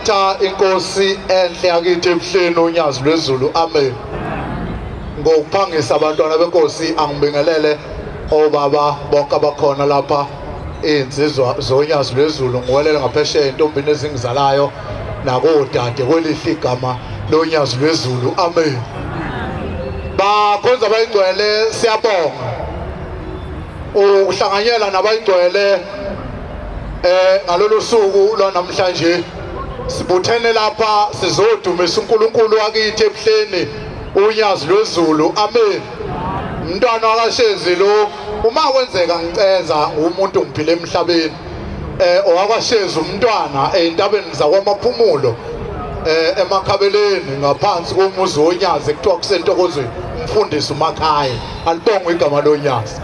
Ngiyayitha inkosi enhle yakithi ebuhleni uNyazi lwezulu. Amen. Ngokuphangisa abantwana benkosi angibingelele obaba bonke abakhona lapha insizwa zoNyazi lwezulu. Ngiwelela ngaphesheya intombini ezingizalayo nakodade kwelihle igama loNyazi lwezulu. Amen. Bakhonza abayingcwele siyabonga uhlanganyela nabayingcwele ngalolu suku lwanamhlanje. Sibuthene lapha sizodumisa uNkulunkulu wakithi ebuhleni uNyazi lwezulu. Amen. Umntwana wakaShezi lo uma kwenzeka ngiceza umuntu ngiphile emhlabeni owakaShezi umntwana entabeni zakwamaphumulo emakhabeleni ngaphansi komuzi woNyazi ekuthiwa kusentokozweni umfundisi uMakhaya. Alibonge igama loNyazi.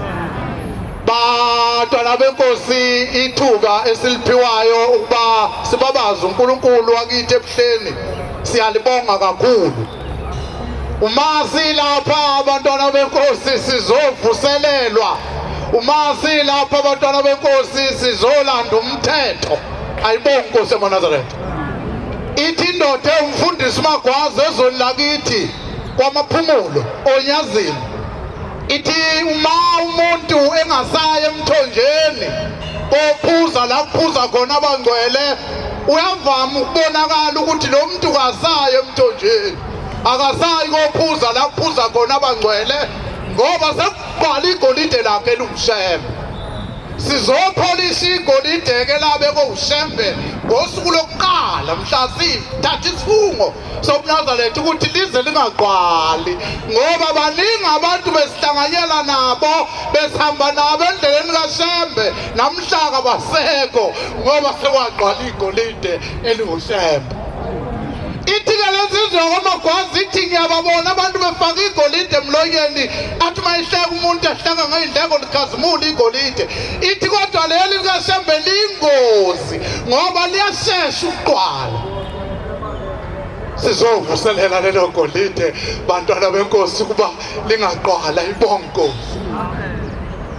Bantwana benkosi ithuba esiliphiwayo ukuba sibabaze uNkulunkulu wakithi ebuhleni siyalibonga kakhulu. Umasi lapha abantwana benkosi sizovuselelwa. Umasi lapha abantwana benkosi sizolanda umthetho. Ayibonge Nkosi eMaNazaretha. Ithi indoda umfundisi uMagwaza ezweni lakithi kwamaphumulo oNyazini. Ithi uma umuntu engasaya emthonjeni ophuza la kuphuza khona abangcwele uyavama ukubonakala ukuthi lo muntu kasaya emthonjeni, akasayi kophuza la kuphuza khona abangcwele ngoba sekuqala igolide lakhe elungishembe. Sizopholisha igolide ke labe kowushembe ngosuku lokuqala mhla sithatha isifungo sokuNazaretha ukuthi lize lingaqwali ngoba baningi abantu besihlanganyela nabo besihamba nabo endleleni kaShembe namhlanje basekho ngoba sekwaqwala igolide elingushembe. Ithi ke lensizwa kwaMagwaza ithi ngiyababona abantu befaka igolide emlonyeni athi mayihleka umuntu ahlanga ngey'ndleko likhazimula igolide. Ithi kodwa leli likaShembe liyingozi ngoba liyashesha ukuqwala. Sizovuselela lelo golide bantwana benkosi kuba lingaqwala. Ibonge Nkosi.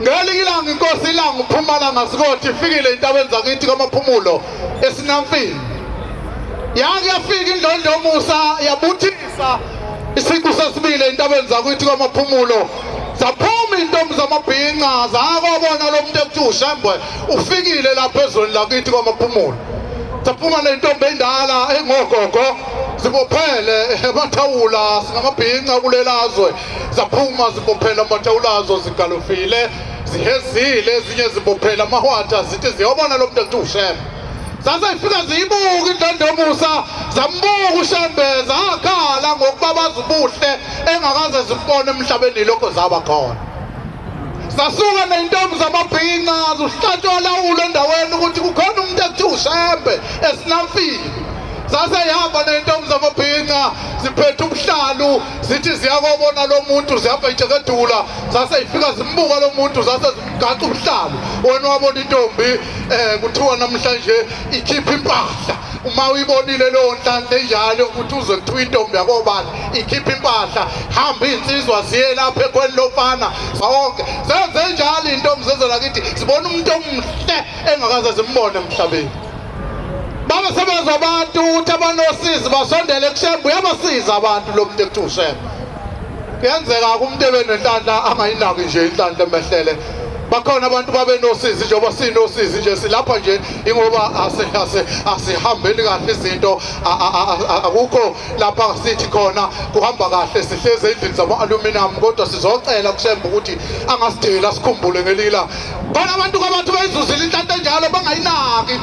Ngelinye ilanga inkosi ilanga uPhumalanga Sikhothi ifikile entabeni zakithi kwamaphumulo eSinamfini. Yake yafika indlondo Musa yabuthisa isiqu sesibili entabeni zakithi kwamaphumulo. Zaphuma intombi zamabhinqa zakobona lo muntu ekuthiwa uShembe ufikile lapha ezweni lakithi kwamaphumulo. Zaphuma nentombi endala engogogo zibophele amathawula singamabhinqa kulelazwe. Zaphuma zibophele amathawula azo zigalofile zihezile ezinye zibophele amahwatha zithi ziyobona lo muntu ekuthiwa uShembe. Zasayifika ziyibuka indlondo Musa zambuka uShembe zakhala ngokubabaza ubuhle engakaze zibone emhlabeni lokho zaba khona. Sasuka nentombi zamabhinqa zihlatshwa lawulo endaweni ukuthi kukhona umuntu ekuthiwa uShembe eSinamfini. Zaseyihamba nentombi zamabhinqa ziphethe ubuhlalu zithi ziyakobona lo muntu zihamba itshekedula. Zaseyifika zimbuka lo muntu zasezimgaca ubuhlalu. Wena wabona intombi kuthiwa namhlanje ikhipha impahla. Uma uyibonile leyo nhlanhla enjalo ukuthi uze kuthiwa intombi yakobani ikhipha impahla hamba insizwa ziye lapha ekhweni lofana zonke zenze njalo intombi zezolakithi zibona umuntu omuhle engakaze zimbone emhlabeni. Baba sebenza abantu ukuthi abanosizi basondele kuShembe uyabasiza abantu lo muntu ekuthiwa uShembe. Kuyenzeka umuntu ebenenhlanhla angayinaki nje inhlanhla emehlele. Bakhona abantu babe nosizi njengoba sinosizi nje silapha nje ingoba asihambeni kahle izinto akukho lapha sithi khona kuhamba kahle sihleze endlini zama-aluminum kodwa sizocela kuShembe ukuthi angasidela sikhumbule ngelila. Khona abantu kabantu bayizuzile inhlanhla enjalo bangayinaki.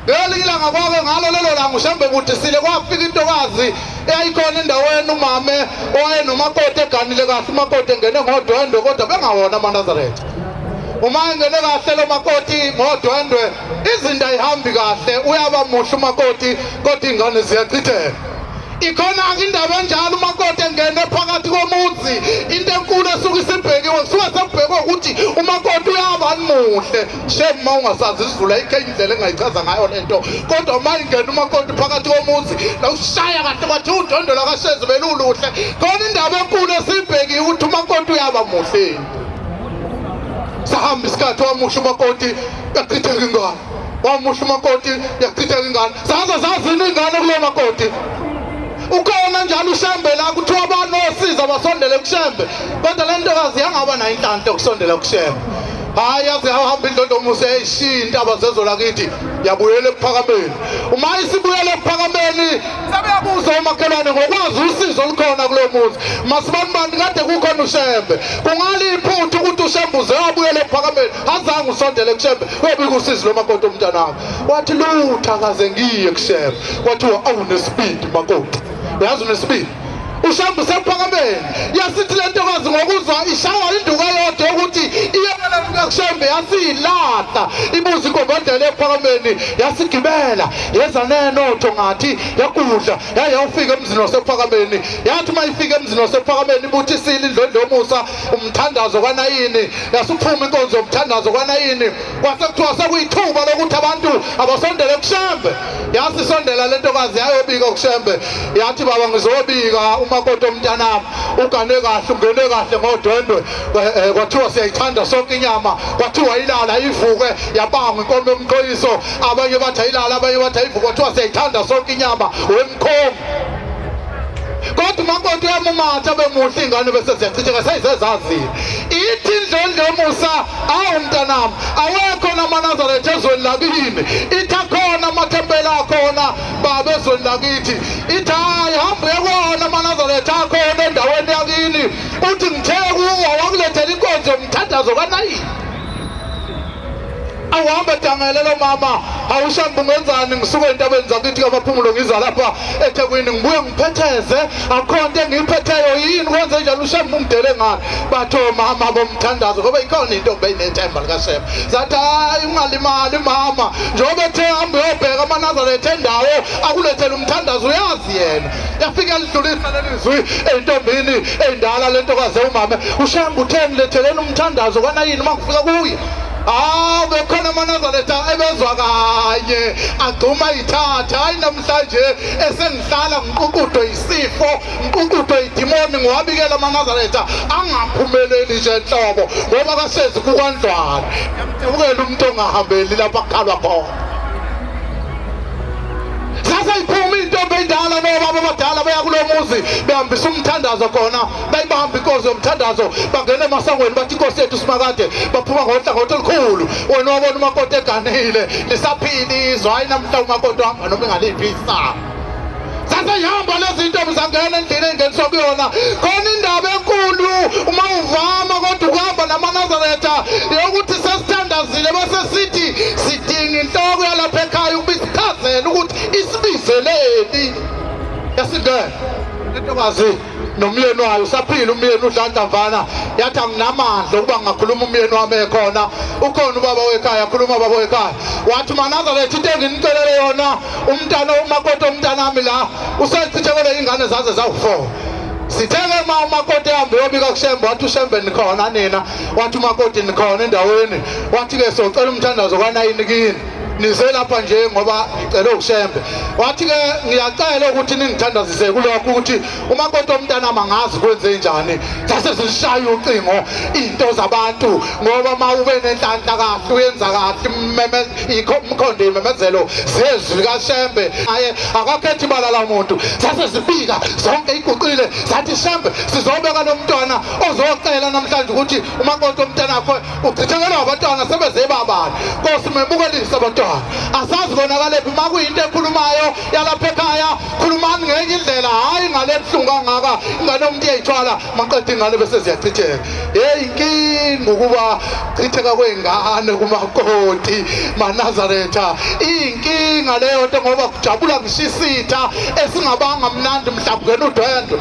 Ngelinye ilanga kwake ngalo lelo langa uShembe budisile kwafika intokazi eyayikhona endaweni umame owayenomakoti eganile kahle. Umakoti engene ngodwendwe kodwa bengawona amaNazaretha. Uma engene kahle lo makoti ngodwendwe izinto ayihambi kahle uyaba muhle umakoti kodwa ingane ziyachitheka. Ikhona-ke indaba enjalo umakoti engene phakathi komuzi into enkulu esuke isibhekiwe kusuke sekubhekwe ukuthi umakoti uyabani muhle. Shame uma ungasazi isizulu ayikho indlela engayichaza ngayo lento kodwa uma ingena umakoti phakathi komuzi nawushaya kahle bathi udondolo lakaShezi beluluhle. Khona indaba enkulu esibhekiwe ukuthi umakoti uyaba muhle. Sahamba isikhathi wamusha umakoti yachitheka ingane. wamusha umakoti yachitheka ingane zazini ingane kulo makoti ukhona njalo uShembe la kuthiwa abantu osiza basondele kuShembe kodwa le ntokazi yangaba nayo inhlanhla yokusondela kuShembe hayi yaze yahamba indlondlomuso eyishiya intaba zezo lakithi yabuyela ekuphakameni uma isibuyela ekuphakameni sabeyabuza umakhelwane ngokwazi usizo olukhona kulo muzi masibani kade kukhona uShembe kungaliphutha ukuthi uShembe uze wabuyela ekuphakameni azange usondele kuShembe webika usizo lomakoti omntanami wathi lutha kaze ngiye kuShembe kwathiwa awunesibindi makoti uyazi unesibindi uShembe usephakameni yasithi le ntokazi ngokuzwa ishawa induka yodwa ukuthi iyekela kuShembe yasiyilahla ibuza inkombandlela ephakameni yasigibela yeza nenotho ngathi yakudla yayofika emzini wasephakameni yathi mayifika emzini wasephakameni ibuthi isile indlondlomusa umthandazo kaNayini yasuphuma inkonzo yomthandazo kaNayini kwasekuthiwa sekuyithuba lokuthi abantu abasondele kuShembe yasisondela le ntokazi yayobika kuShembe yathi baba ngizobika umakoti omntanami ugane kahle ungene kahle ngodwendwe kwathiwa siyayithanda sonke inyama kwathiwa ilala ivuke yabanga inkomo yomqoyiso abanye bathi ayilala abanye bathi ayivuke kwathiwa siyayithanda sonke inyama wemkhomo kodwa umakoti uyamumatha bemuhle ingane bese ziyachitheka sayizezazile ithi indlondlomusa awu mntanami awekho namaNazaretha ezweni lakini ithi akhona amathempeli akhona baba ezweni lakithi ithi hayi hambe uyekona amaNazaretha akhona endaweni yakini uthi ngithe kuwo wakulethela inkonzo yomthandazo kaNayini awuhambe dangelelo mama awuShembe ungenzani ngisuke entabeni zakithi kaMaphumulo ngiza lapha eThekwini ngibuye ngiphetheze akhona into engiyiphetheyo yini kwenze njalo uShembe ungidele ngani batho mama bomthandazo ngoba ikhona into beyinethemba likaShembe zathi hayi ungalimali mama njengoba ethe hambe uyobheka amaNazaretha endawo akulethela umthandazo uyazi yena yafika lidlulisa lelizwi entombini endala le ntokazi umama uShembe utheni letheleni umthandazo kaNayini makufika kuye bekhona amaNazaretha ebezwa kanye agcuma ithatha hayi namhlanje esengihlala ngiqukudwe isifo ngiqukudwe idimoni ngiwabikela amaNazaretha angaphumeleli nje enhlobo ngoba kasezi kukwandlwana yamtebukela umuntu ongahambeli lapha kukhalwa khona sasa iphuma intombi endala nobaba abadala baya kulo muzi behambisa umthandazo khona bayibamba inkosi yomthandazo bangena emasangweni bathi inkosi yethu simakade baphuma ngohlangothi olukhulu wena wabona umakoti eganile lisaphilizwa hayi namhla umakoti uhamba noma engaliphi isaba sasa ihamba lezi ntombi zangena endlini engeniswa kuyona khona indaba enkulu uma uvama kodwa ukuhamba namaNazaretha yokuthi sesithandazile bese sithi sidinga inhloko yalapha ekhaya ukuba isichazele ukuthi isibizeleni yasingena intokazi nomyeni wayo usaphila umyeni uDlandlavana yathi anginamandla ukuba ngakhuluma umyeni wami ekhona ukhona ubaba wekhaya akhuluma ubaba wekhaya wathi maNazaretha into enginicelele yona umntana umakoti omntanami la usechithekele ingane zaze zawu4 sitheke umakoti ehambe yobika kuShembe wathi uShembe nikhona nina wathi umakoti nikhona endaweni wathi ke socela umthandazo kaNayini kini nize lapha nje ngoba ngicela uShembe wathi ke ngiyacela ukuthi ningithandazise kulokho ukuthi umakoti omntanami angazi kwenze njani sase sishaya ucingo into zabantu ngoba mawube nenhlanhla kahle uyenza kahle umkhonde imemezelo zezwi kaShembe aye akakhethi balala umuntu sase sibika zonke iguqile sathi Shembe sizobeka nomntwana ozocela namhlanje ukuthi umakoti omntanakho uchithelwa abantwana sebeze babani Nkosi mebukelisa abantwana asazi konakale phi makuyinto ekhulumayo yalapha ekhaya khulumani ngenye indlela hayi ngale buhlungu kangaka ingane umuntu eyithwala maqedwe ingane bese ziyachitheka inkinga ukuba chitheka kwengane kumakoti maNazaretha inkinga leyo nto ngoba kujabula ngishisitha esingabanga mnandi mhlawumbe ngena udwendwe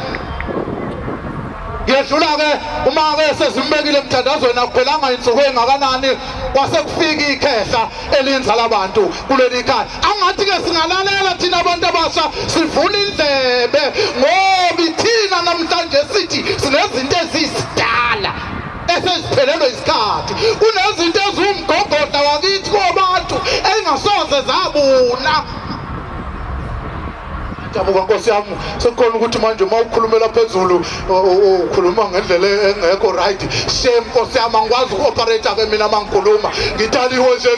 ngiyadlula ke uma ke sezimbekile emthandazweni akuphelanga insuku engakanani kwasekufika ikhehla elinza labantu kuleli khaya angathi ke singalalela thina abantu abasha sivuna indlebe ngoba thina namhlanje sithi sinezinto ezisidala eseziphelelwe isikhathi kunezinto ezumgogodla wakithi kwabantu engasoze zabuna Jabuka Nkosi yami sekukhona ukuthi manje uma ukhulumela phezulu ukhuluma ngendlela engekho right. Shame Nkosi yami angikwazi uku-operate ke mina mangikhuluma. Ngitaliwe nje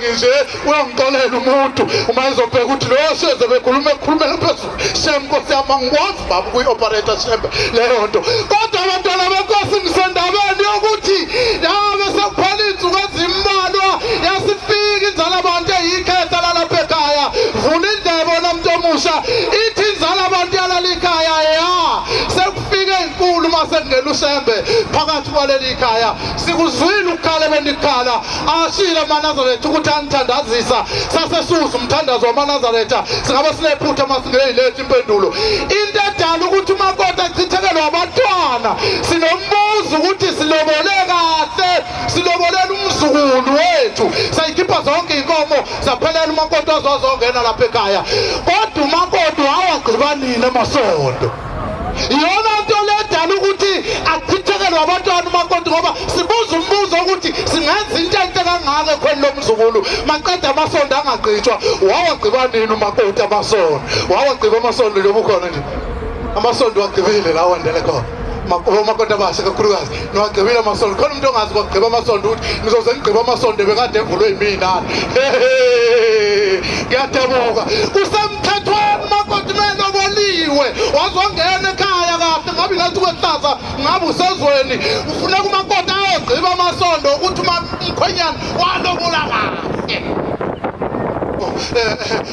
uyangixolela umuntu uma ezobheka ukuthi lo sheze bekhulumela phezulu. Shame Nkosi yami angikwazi baba ukuyi-operate shame leyo nto. Kodwa abantwana beNkosi ngisendabeni yokuthi nawe sekuphela insuku ezimbalwa yasifika inzala abantu eyikhetha lalapha ekhaya. Vula indlebe nomuntu omusha ithi inzala abantu yalala ikhaya sekufika inkulu mase kungena uShembe phakathi kwaleli ikhaya. Sikuzwile ukukhala benikhala ashilo amaNazaretha ukuthi anithandazisa sasesuza umthandazo wamaNazaretha singabe sinephutha masingeyilethi impendulo. Into edala ukuthi umakoti achithekelwe abantwana sinombuzo ukuthi silobole kahle silobolela umzukulu wethu sayikhipha zonke inkomo zaphelela umakoti wazozongena lapha ekhaya. Kodwa umakoti awagqibanile amasondo. Iyona nto ledala ukuthi achithekelwe abantwana umakoti ngoba sibuza umbuzo ukuthi singenza into enhle kangaka khona lo mzukulu maqeda amasondo angagqitshwa. Wawagqibanini umakoti amasondo? Wawagqiba amasondo nje bukhona nje amasondo wagqibile la wandele khona. Umakoti abasha kakhulukazi niwagqibile amasondo. Khona umuntu ongazi kwagqiba amasondo ukuthi ngizoze ngigqiba amasondo bekade evulwe yimina. Ngiyadabuka kusemthethweni umakoti meloboliwe wazongena ekhaya kahle ngabe ngathi kwehlaza ngabe usezweni ufuneka umakoti ayogqiba amasondo ukuthi umkhwenyana walobola kahle.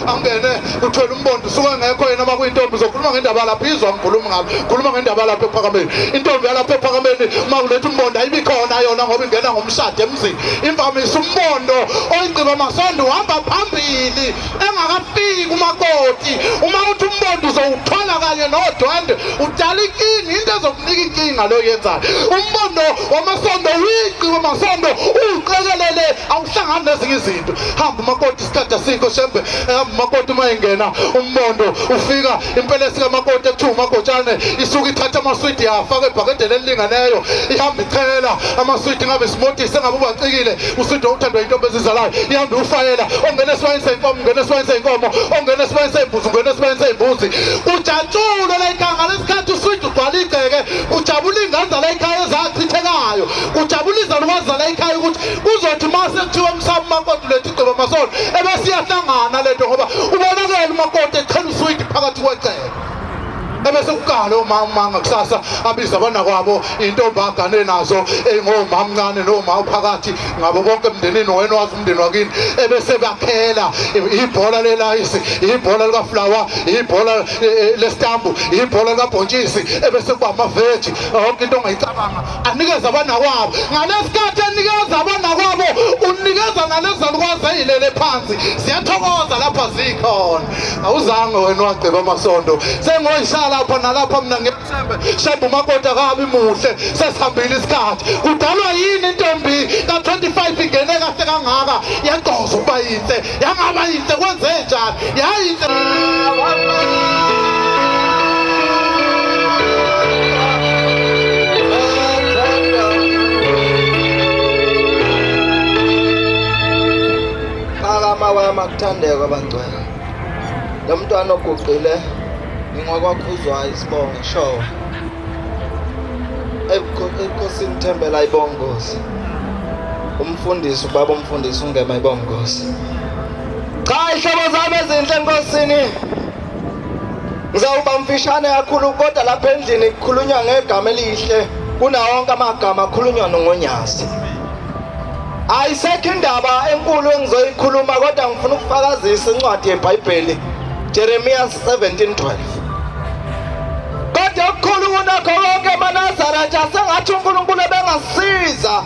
Angene uthwele umbondo usuke ngekho yena makuyintombi zokhuluma ngendaba lapha izwa ngikhuluma ngalo khuluma ngendaba lapha ePhakameni. Intombi yalapha ePhakameni makuletha umbondo ayibikhona yona ngoba ingena ngomshado emzini. Imvamisa umbondo oyingqiba amasondo uhamba phambili engakafiki umakoti. Uma uthi umbondo uzowuthola kanye nodwende udala inkinga into ezokunika inkinga lo yenzayo. Umbondo wamasondo uyigqiba amasondo uqekelele awuhlangani nezinye izinto. Hamba umakoti isikhathi asikho Shembe umakoti uma ingena umbondo ufika impela esika makoti ekuthiwa umakotshane isuka ithatha amaswidi yafaka ebhakedeni elilingeneyo ihamba ichela amaswidi ngabe simotise ngabe ubacikile uswidi uthandwa intombi ezizalayo ihamba ufayela ongena esibayeni seyinkomo ongena esibayeni seyinkomo ongena esibayeni seyimbuzi ongena esibayeni seyimbuzi ujatshulo la ikhanga lesikhathi uswidi ugcwala igceke ujabula ingane la ikhaya ezachithekayo ujabulisa lokwazi la ikhaya ukuthi kuzothi mase kuthiwa emsamo umakoti lethi igqiba amasondo ebesiyahlangana lento ngoba ubonakala umakoti echela uswidi phakathi kwecele. Ebese ukukala omama ngakusasa abiza abana kwabo intombi agane nazo engomama mncane noma phakathi ngabo bonke emndenini wena wazi umndeni wakini. Ebese bakhela ibhola lelayisi ibhola likaFlower ibhola lestambu ibhola likabhontshisi. Ebese kuba amaveji yonke into ongayicabanga anikeza abana kwabo. Ngalesikhathi anikeza abana kwabo unikeza ngalezalukwazi eyilele phansi siyathokoza lapha zikhona. Awuzange wena wagqiba amasondo sengoyishala lapha nalapha mina ngiyathemba Shembe umakoti akabi muhle sesihambile isikhathi. Kudalwa yini intombi ka25 ingene kahle kangaka yaqoza ukuba yinhle yangaba yinhle kwenze njani yayinhle. Wama kuthandeka abangcwele lo mntwana oguqile ngingakwakhuzwa isibongo show enkosini Thembela ibongozi umfundisi ubaba umfundisi ungema ibongozi. Cha ihlobo zami ezinhle enkosini ngizawuba mfishane kakhulu kodwa lapha endlini kukhulunywa ngegama elihle kunawonke amagama akhulunywa ngonyazi. Ayisekho indaba enkulu engizoyikhuluma kodwa ngifuna ukufakazisa incwadi yeBhayibheli Jeremiah 17:12. Kodwa okukhulu kunakho konke amaNazaretha sengathi uNkulunkulu ebengasiza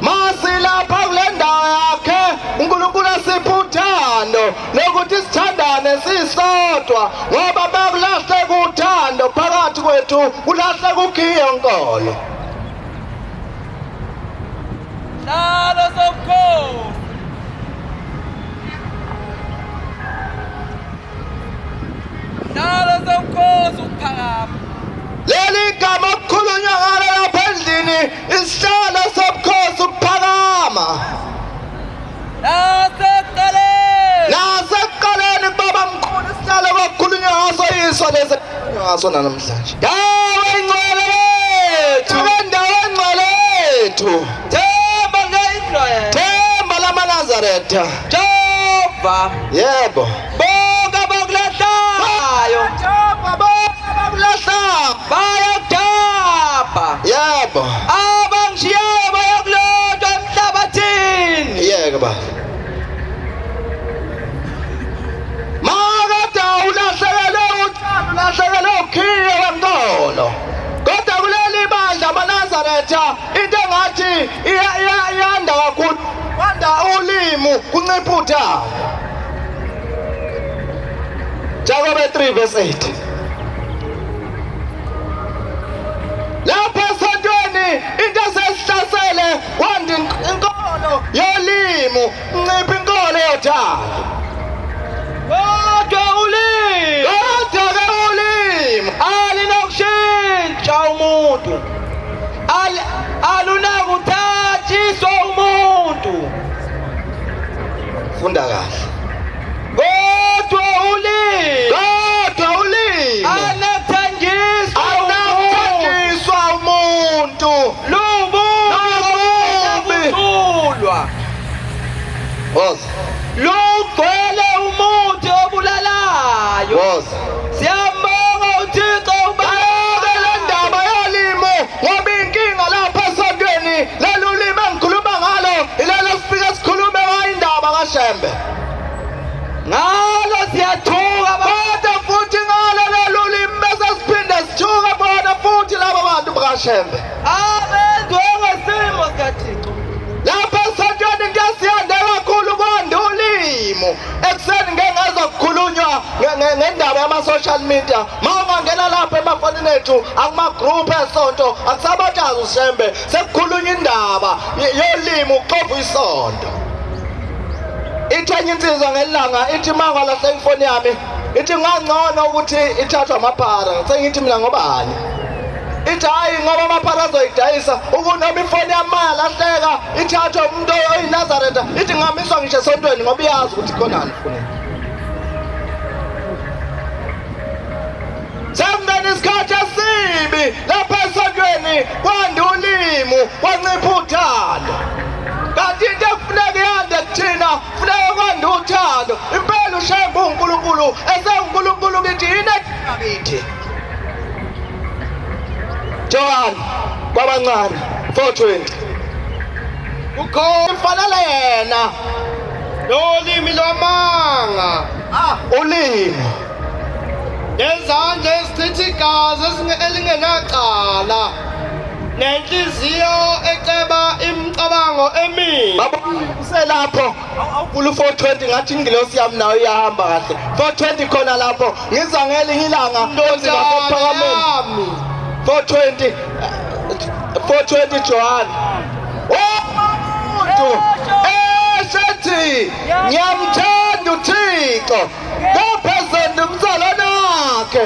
masilapha kule ndawo yakhe. uNkulunkulu asipha uthando lokuthi sithandane sisodwa ngoba bakulahleka uthando phakathi kwethu kulahleka ukhiye nkolo. Nalo somkhosi ukuphakama. Leli gama okukhulunywa ngalo lapha endlini isihlalo sobukhosi ukuphakama. Nasekuqaleni baba mkhulu isihlalo kokukhulunywa Iqiniso lezi ngasona namhlanje. Dawo engcwele lethu. Dawo engcwele lethu. Themba likaIsrael. Themba lamaNazaretha. Jehova. Yebo. Bonke abakulahlayo. Jehova bonke abakulahlayo. Bayakudapha. Yebo. Abangishiyayo bayakulotshwa emhlabathini. Yeke ba. Ulahlekelwe ukhiye wemtolo kodwa kuleli bandla amaNazaretha into engathi iyanda kakhulu kwanda ulimi kuncipha uthando. Jakobe 3:8 lapha esontweni into esesihlasele kwanda inkolo yolimi kuncipha inkolo yothando. Kodwa ulimi alinokushintsha umuntu alunakuthathiswa umuntu. Funda kahle. Kodwa ulimi alunakuthathiswa umuntu. Lubuthulwa lugcwele umuthi obulalayo. Siyambonga uThixo ubabele ndaba yolimo ngoba inkinga lapha esontweni lolu limi engikhuluma ngalo ilelo sifike sikhulume ngayindaba kaShembe. Ngalo siyathuka kodwa futhi ngalo lolu limi bese siphinde sithuka bona futhi laba bantu bakaShembe abezwe ngesimo sikaThixo. Lapha esontweni ngiyasiyanda kakhulu kwanda ulimo. Ekseni ngeke ngazokukhulunywa ngendaba yama-social media. Mawungangena lapha emafonini ethu akuma-group esonto akusabathazi uShembe sekukhulunywa indaba yolimi uxova isonto. Ithenye insizwa ngelanga ithi mangala sengifoni yami ithi ngangcono ukuthi ithathwe amaphara. Sengithi mina ngobani? Ithi hayi ngoba amaphara azoyidayisa ukunoma ifoni yami mayalahleka ithathwe umuntu oyiNazaretha. Ithi ngamiswa ngisho esontweni ngoba iyazi ukuthi khonani funeni. Sembeni isikhathi esibi lapha esontweni kwanda ulimi kwancipha uthando. Kanti into ekufuneka yande kuthina funeka kwanda uthando. Impela uShembe uNkulunkulu esenguNkulunkulu kithi yini ngakithi. John kwabancane 4:20 ukhona ifanele yena lolimi lwamanga ulimi nezandla ezichitha igazi elingenacala nenhliziyo eceba imicabango emibi. Baba uselapho awuvula 4:20 ngathi ingilosi yami nayo iyahamba kahle. 4:20 khona lapho ngiza ngelinye ilanga ntonzi ngaphakameni 4:20 John. Umuntu esethi ngiyamthanda uThixo ngaphezulu umzalwane wakhe.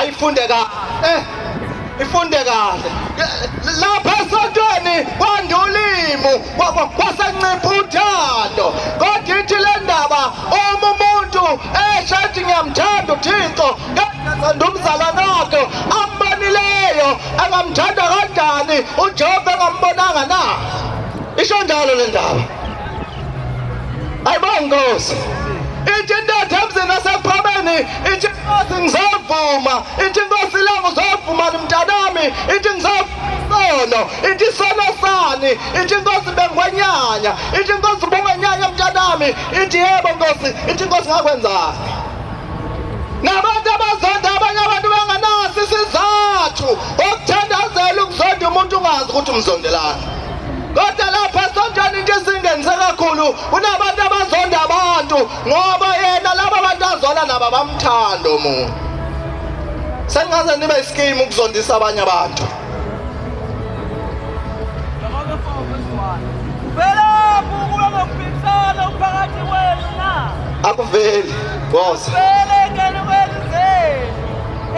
Ayifunde kahle. Ifunde kahle. Lapha esontweni kwanda ulimi kwasencipha uthando. Kodwa ithi le ndaba uma umuntu esethi ngiyamthanda uThixo ngaphezulu umzalwane wakhe ambonileyo angamthanda kanjani uJehova engambonanga na. Isho njalo le ndaba. Ayibonga Nkosi. Ithi indoda emzini asephameni ithi Nkosi ngizovuma. Ithi Nkosi la ngizovuma nomntanami. Ithi ngizosono. Ithi sono sani. Ithi Nkosi bengwenyanya. Ithi Nkosi bungenyanya mntanami. Ithi yebo Nkosi. Ithi Nkosi ngakwenzani. Nabantu abazonda abanye abantu benganaso isizathu okuthandazela ukuzonda umuntu ungazi ukuthi umzondelani. Kodwa lapha esontweni into esingenise kakhulu kunabantu abazonda abantu ngoba yena laba bantu azola nabo bamthanda umuntu. Sengaze nibe ischeme ukuzondisa abanye abantu. Vela bukulo ngokuphikisana phakathi kwenu na. Akuveli boss. Vele ngene kwenzeni.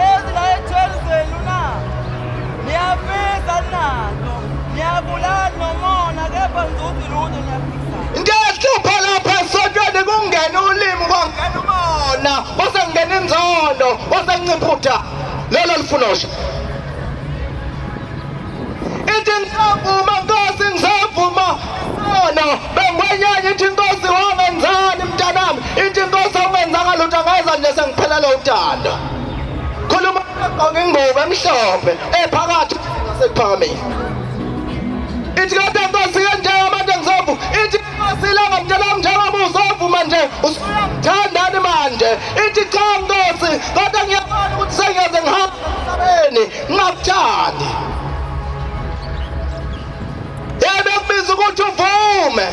Ezila ethenzeni na. Niyafisa nazo. Niyabulala nomona kepha ngizothi lutho niyafisa. Into ehlupha lapha esontweni kungena ulimi kwangena umona. Bose ngene wena inzondo wasenciphutha lelo lifunosha ithi ngizavuma Nkosi ngizavuma isono bengwenyanya ithi Nkosi wangenzani mntanami ithi Nkosi awungenzanga lutho angayeza nje sengiphelele uthando khuluma ngqoke ingubo emhlophe ephakathi ngasekuphakameni ithi kade Nkosi yendawo manje ngizovu ithi Nkosi la ngamtshela njengoba uzovuma nje usuyangithandani manje ithi cha Nkosi kodwa ngiyabona ukuthi sengeze ngihamba emhlabeni ngingakuthandi yebekubiza ukuthi uvume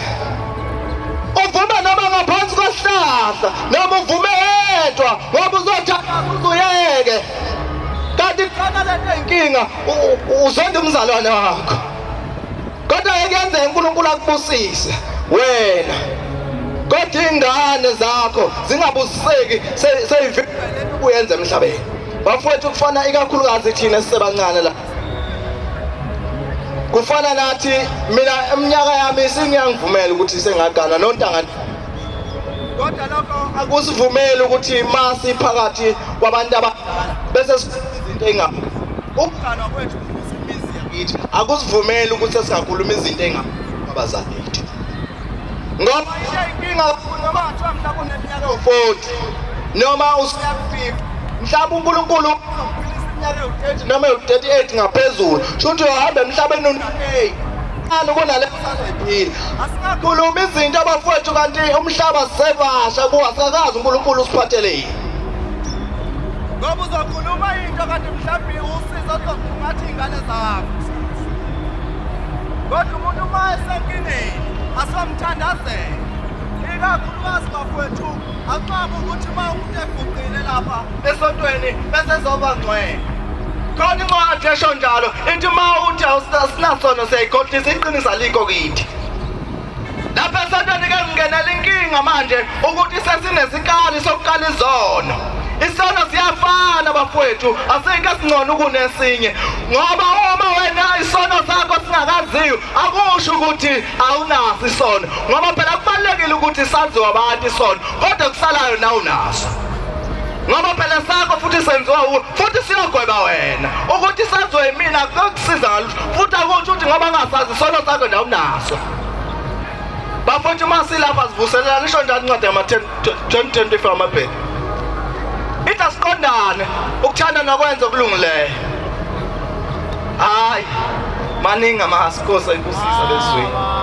noma ngaphansi kwesihlahla noma uvume yedwa ngoba uzothanda uzuyeke kanti khona lento inkinga uzonda umzalwane wakho kodwa kuyenzeka uNkulunkulu akubusise wena kodwa ingane zakho zingabusiseki seyivile uyenze emhlabeni bafowethu kufana ikakhulukazi thina sisebancane la kufana nathi mina eminyaka yami singiyangivumela ukuthi sengagana nontanga kodwa lokho akusivumeli ukuthi masi phakathi kwabantu abadala bese izinto engaphi ukugana kwethu isimizi yakithi akusivumeli ukuthi singakhuluma izinto engaphi abazali bethu ngoba inkinga noma kuthiwa mhlawumbe uneminyaka ewu-40 noma usuya-50 mhlawumbe uNkulunkulu iminyaka ewu-30 noma ewu-38 ngaphezulu shuthi uhambe emhlabeni una-8 kunaleyo sazoyiphila asingakhuluma izinto abafowethu kanti umhlaba sisebasha kuwasakazi uNkulunkulu usiphathele yini ngoba uzokhuluma into kanti mhlawumbe usizo ozokhungathi iy'ngane zakho kodwa umuntu uma esenkingeni asomthandazela ikakhulukazi bafowethu akucabi ukuthi uma umuntu eguqile lapha esontweni bese ezoba ngcwele khona incwadi esho njalo ithi uma uthi awusinasono siyayikhohlisa iqiniso alikho kithi lapha esontweni-ke kungenela inkinga manje ukuthi sesinesikali sokukala izono isono siyafana bafowethu asike singcono kunesinye ngoba uma wena isono sakho singakaziyo akusho ukuthi awunaso isono ngoba phela kubalulekile ukuthi saziwe abantu isono kodwa kusalayo na unaso ngoba phela sakho futhi senziwa futhi siyogweba wena ukuthi saziwe yimina kukusiza ngalutho futhi akusho ukuthi ngoba ngasazi isono sakho ndawunaso bafowethu masilapha sivuselelana isho njalo incwadi yama-10:25 amabheki ithi asiqondane ukuthanda nokwenza okulungileyo hayi maningi amasikhosi ayibusisa lesizweni